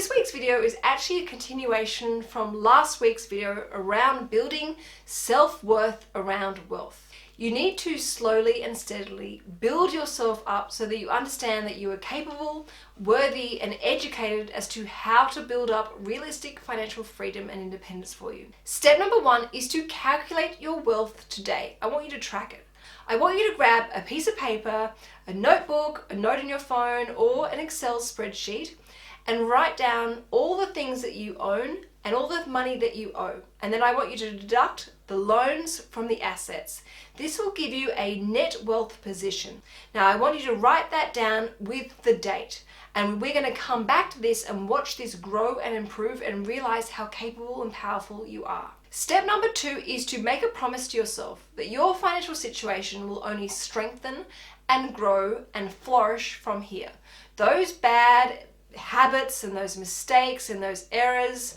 this week's video is actually a continuation from last week's video around building self-worth around wealth. You need to slowly and steadily build yourself up so that you understand that you are capable, worthy, and educated as to how to build up realistic financial freedom and independence for you. Step number 1 is to calculate your wealth today. I want you to track it. I want you to grab a piece of paper, a notebook, a note in your phone, or an Excel spreadsheet and write down all the things that you own and all the money that you owe. And then I want you to deduct the loans from the assets. This will give you a net wealth position. Now I want you to write that down with the date. And we're going to come back to this and watch this grow and improve and realize how capable and powerful you are. Step number 2 is to make a promise to yourself that your financial situation will only strengthen and grow and flourish from here. Those bad habits and those mistakes and those errors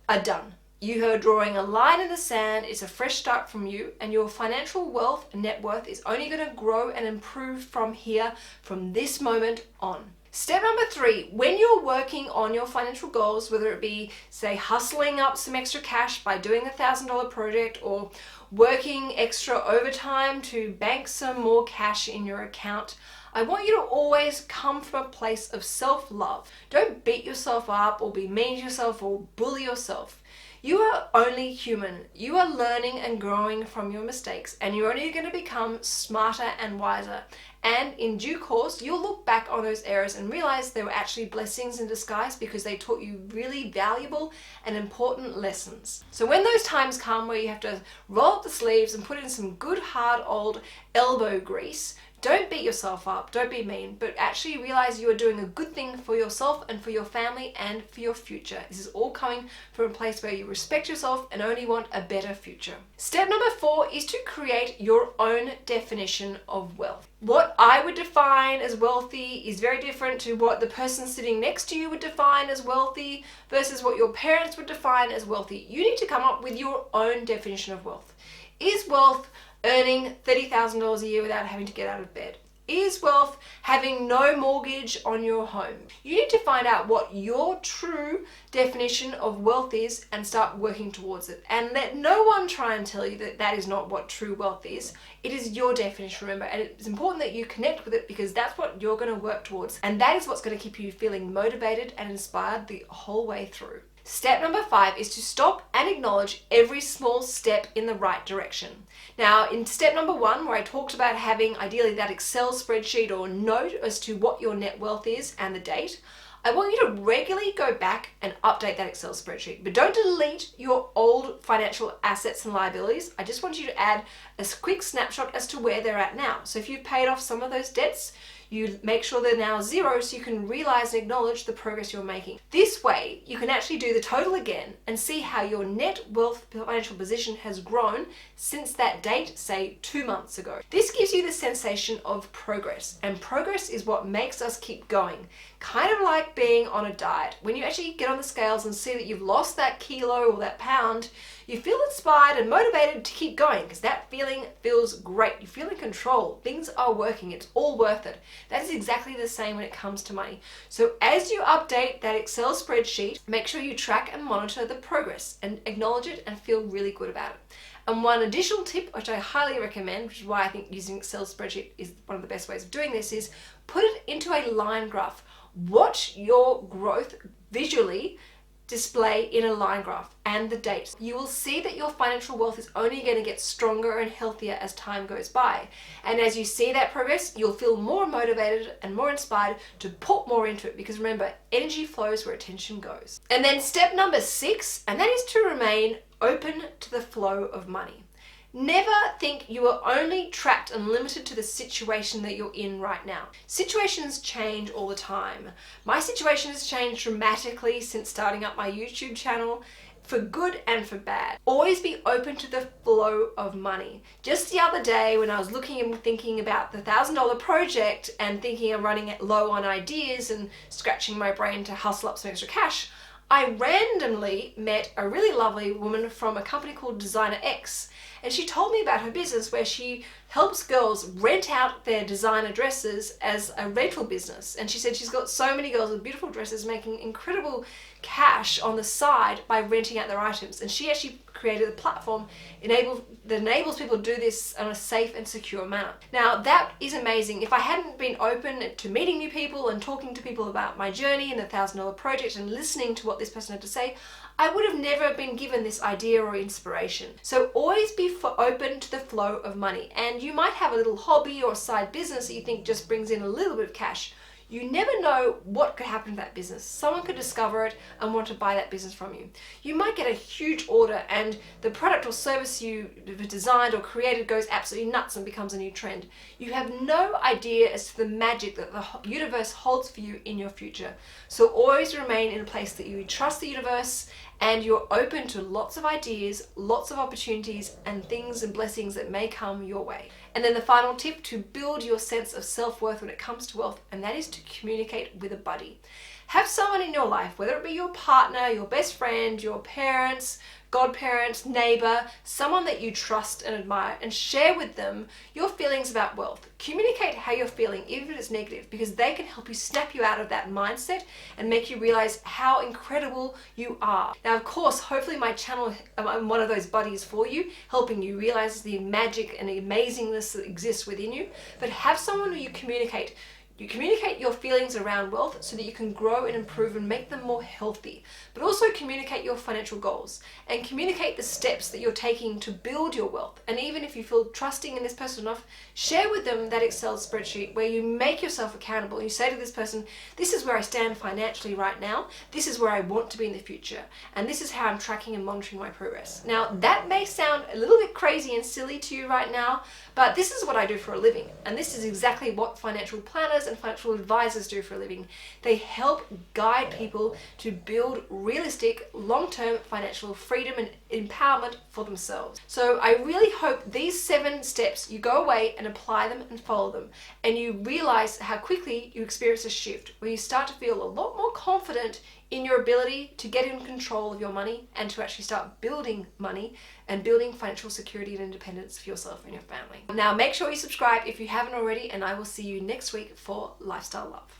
are done. You are drawing a line in the sand. It's a fresh start from you, and your financial wealth and net worth is only going to grow and improve from here, from this moment on. Step number 3, when you're working on your financial goals, whether it be, say, hustling up some extra cash by doing the $1,000 project or working extra overtime to bank some more cash in your account, I want you to always come from a place of self-love. Don't beat yourself up or be mean to yourself or bully yourself. You are only human. You are learning and growing from your mistakes, and you're only going to become smarter and wiser. And in due course, you'll look back on those errors and realize they were actually blessings in disguise because they taught you really valuable and important lessons. So when those times come where you have to roll up the sleeves and put in some good hard old elbow grease, don't beat yourself up, don't be mean, but actually realize you are doing a good thing for yourself and for your family and for your future. This is all coming from a place where you respect yourself and only want a better future. Step number 4 is to create your own definition of wealth. What I would define as wealthy is very different to what the person sitting next to you would define as wealthy versus what your parents would define as wealthy. You need to come up with your own definition of wealth. Is wealth earning $30,000 a year without having to get out of bed? Is wealth having no mortgage on your home? You need to find out what your true definition of wealth is and start working towards it. And let no one try and tell you that that is not what true wealth is. It is your definition, remember, and it's important that you connect with it because that's what you're going to work towards. And that is what's going to keep you feeling motivated and inspired the whole way through. Step number 5 is to stop and acknowledge every small step in the right direction. Now, in step number 1, where I talked about having ideally that Excel spreadsheet or note as to what your net wealth is and the date, I want you to regularly go back and update that Excel spreadsheet. But don't delete your old financial assets and liabilities. I just want you to add a quick snapshot as to where they're at now. So if you've paid off some of those debts, you make sure they're now 0 so you can realize and acknowledge the progress you're making. This way, you can actually do the total again and see how your net wealth financial position has grown since that date, say 2 months ago. This gives you the sensation of progress, and progress is what makes us keep going. Kind of like being on a diet. When you actually get on the scales and see that you've lost that kilo or that pound, you feel inspired and motivated to keep going because that feeling feels great. You feel in control. Things are working. It's all worth it. That is exactly the same when it comes to money. So as you update that Excel spreadsheet, make sure you track and monitor the progress and acknowledge it and feel really good about it. And one additional tip, which I highly recommend, which is why I think using Excel spreadsheet is one of the best ways of doing this, is put it into a line graph. Watch your growth visually display in a line graph and the dates. You will see that your financial wealth is only going to get stronger and healthier as time goes by. And as you see that progress, you'll feel more motivated and more inspired to put more into it because remember, energy flows where attention goes. And then step number 6, and that is to remain open to the flow of money. Never think you are only trapped and limited to the situation that you're in right now. Situations change all the time. My situation has changed dramatically since starting up my YouTube channel, for good and for bad. Always be open to the flow of money. Just the other day when I was looking and thinking about the $1,000 project and thinking I'm running low on ideas and scratching my brain to hustle up some extra cash, I randomly met a really lovely woman from a company called Designer X, and she told me about her business where she helps girls rent out their designer dresses as a rental business. And she said she's got so many girls with beautiful dresses making incredible cash on the side by renting out their items. And she actually created a platform that enables people to do this in a safe and secure manner. Now that is amazing. If I hadn't been open to meeting new people and talking to people about my journey and the $1,000 project and listening to what this person had to say, I would have never been given this idea or inspiration. So always be open to the flow of money. And you might have a little hobby or side business that you think just brings in a little bit of cash. You never know what could happen to that business. Someone could discover it and want to buy that business from you. You might get a huge order and the product or service you designed or created goes absolutely nuts and becomes a new trend. You have no idea as to the magic that the universe holds for you in your future. So always remain in a place that you trust the universe and you're open to lots of ideas, lots of opportunities and things and blessings that may come your way. And then the final tip to build your sense of self-worth when it comes to wealth, and that is to communicate with a buddy. Have someone in your life, whether it be your partner, your best friend, your parents, godparents, neighbor, someone that you trust and admire, and share with them your feelings about wealth. Communicate how you're feeling, even if it's negative, because they can help you snap you out of that mindset and make you realize how incredible you are. Now, of course, hopefully my channel, I'm one of those buddies for you, helping you realize the magic and the amazingness that exists within you. But have someone who you communicate. You communicate your feelings around wealth so that you can grow and improve and make them more healthy, but also communicate your financial goals and communicate the steps that you're taking to build your wealth. And even if you feel trusting in this person enough, share with them that Excel spreadsheet where you make yourself accountable. You say to this person, this is where I stand financially right now, this is where I want to be in the future, and this is how I'm tracking and monitoring my progress. Now, that may sound a little bit crazy and silly to you right now, but this is what I do for a living, and this is exactly what financial planners and financial advisors do for a living. They help guide people to build realistic, long-term financial freedom and empowerment for themselves. So I really hope these 7 steps, you go away and apply them and follow them, and you realize how quickly you experience a shift where you start to feel a lot more confident in your ability to get in control of your money and to actually start building money and building financial security and independence for yourself and your family. Now, make sure you subscribe if you haven't already, and I will see you next week for Lifestyle Love.